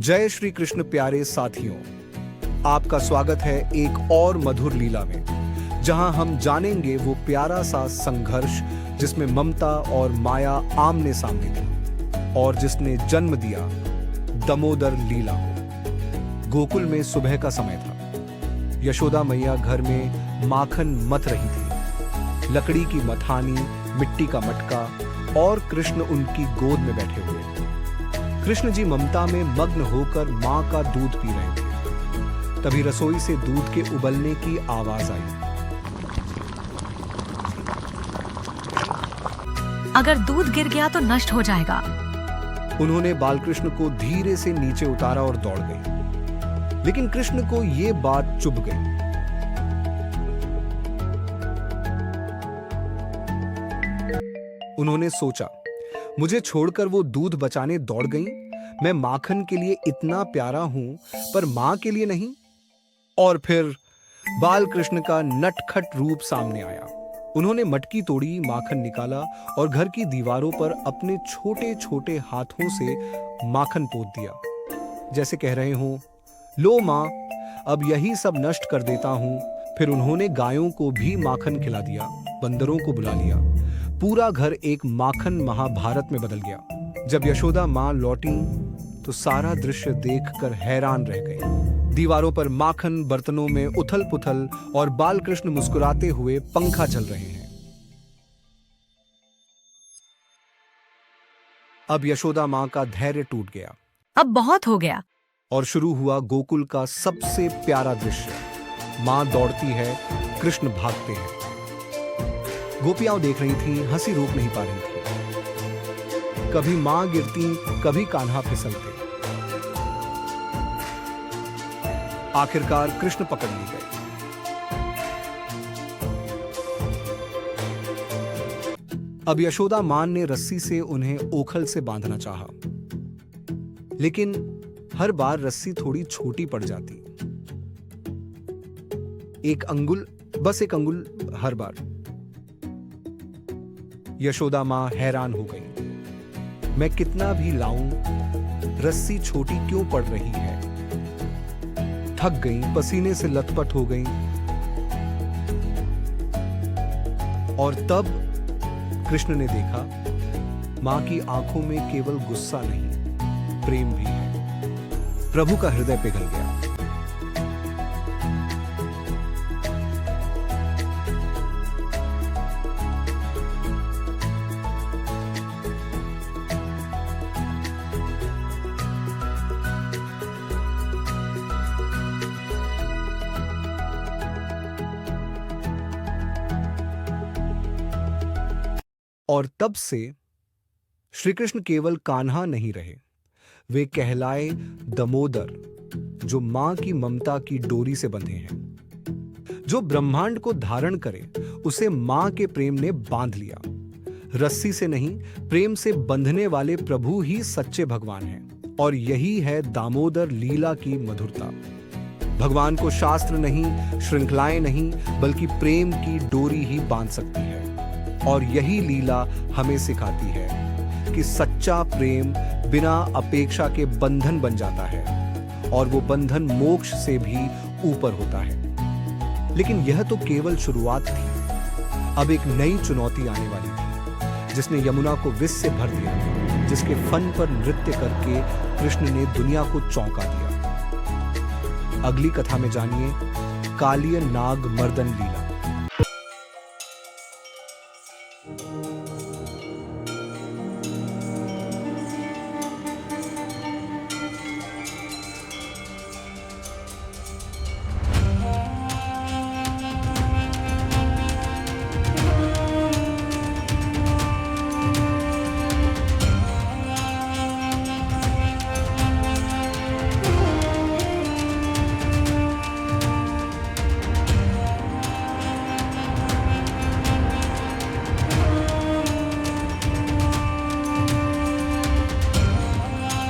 जय श्री कृष्ण प्यारे साथियों, आपका स्वागत है एक और मधुर लीला में, जहां हम जानेंगे वो प्यारा सा संघर्ष जिसमें ममता और माया आमने सामने थी और जिसने जन्म दिया दामोदर लीला को। गोकुल में सुबह का समय था। यशोदा मैया घर में माखन मथ रही थी। लकड़ी की मथानी, मिट्टी का मटका और कृष्ण उनकी गोद में बैठे हुए। कृष्ण जी ममता में मग्न होकर मां का दूध पी रहे थे। तभी रसोई से दूध के उबलने की आवाज आई। अगर दूध गिर गया तो नष्ट हो जाएगा। उन्होंने बालकृष्ण को धीरे से नीचे उतारा और दौड़ गई। लेकिन कृष्ण को यह बात चुभ गई। उन्होंने सोचा, मुझे छोड़कर वो दूध बचाने दौड़ गई। मैं माखन के लिए इतना प्यारा हूं, पर मां के लिए नहीं। और फिर बालकृष्ण का नटखट रूप सामने आया। उन्होंने मटकी तोड़ी, माखन निकाला और घर की दीवारों पर अपने छोटे छोटे हाथों से माखन पोत दिया, जैसे कह रहे हों, लो मां, अब यही सब नष्ट कर देता हूं। फिर उन्होंने गायों को भी माखन खिला दिया, बंदरों को बुला लिया। पूरा घर एक माखन महाभारत में बदल गया। जब यशोदा मां लौटी तो सारा दृश्य देखकर हैरान रह गई। दीवारों पर माखन, बर्तनों में उथल पुथल और बालकृष्ण मुस्कुराते हुए पंखा चल रहे हैं। अब यशोदा मां का धैर्य टूट गया। अब बहुत हो गया। और शुरू हुआ गोकुल का सबसे प्यारा दृश्य। मां दौड़ती है, कृष्ण भागते हैं। गोपियां देख रही थीं, हंसी रोक नहीं पा रही थी। कभी मां गिरती, कभी कान्हा फिसलते। आखिरकार कृष्ण पकड़ लिए गए। अब यशोदा मां ने रस्सी से उन्हें ओखल से बांधना चाहा, लेकिन हर बार रस्सी थोड़ी छोटी पड़ जाती। एक अंगुल, बस एक अंगुल हर बार। यशोदा मां हैरान हो गई। मैं कितना भी लाऊं, रस्सी छोटी क्यों पड़ रही है? थक गई, पसीने से लथपथ हो गई। और तब कृष्ण ने देखा, मां की आंखों में केवल गुस्सा नहीं, प्रेम भी है। प्रभु का हृदय पिघल गया। और तब से श्री कृष्ण केवल कान्हा नहीं रहे, वे कहलाए दामोदर, जो मां की ममता की डोरी से बंधे हैं। जो ब्रह्मांड को धारण करे, उसे मां के प्रेम ने बांध लिया। रस्सी से नहीं, प्रेम से बंधने वाले प्रभु ही सच्चे भगवान हैं। और यही है दामोदर लीला की मधुरता। भगवान को शास्त्र नहीं, श्रृंखलाएं नहीं, बल्कि प्रेम की डोरी ही बांध सकती है। और यही लीला हमें सिखाती है कि सच्चा प्रेम बिना अपेक्षा के बंधन बन जाता है, और वो बंधन मोक्ष से भी ऊपर होता है। लेकिन यह तो केवल शुरुआत थी। अब एक नई चुनौती आने वाली थी, जिसने यमुना को विष से भर दिया, जिसके फन पर नृत्य करके कृष्ण ने दुनिया को चौंका दिया। अगली कथा में जानिए कालिय नाग मर्दन लीला।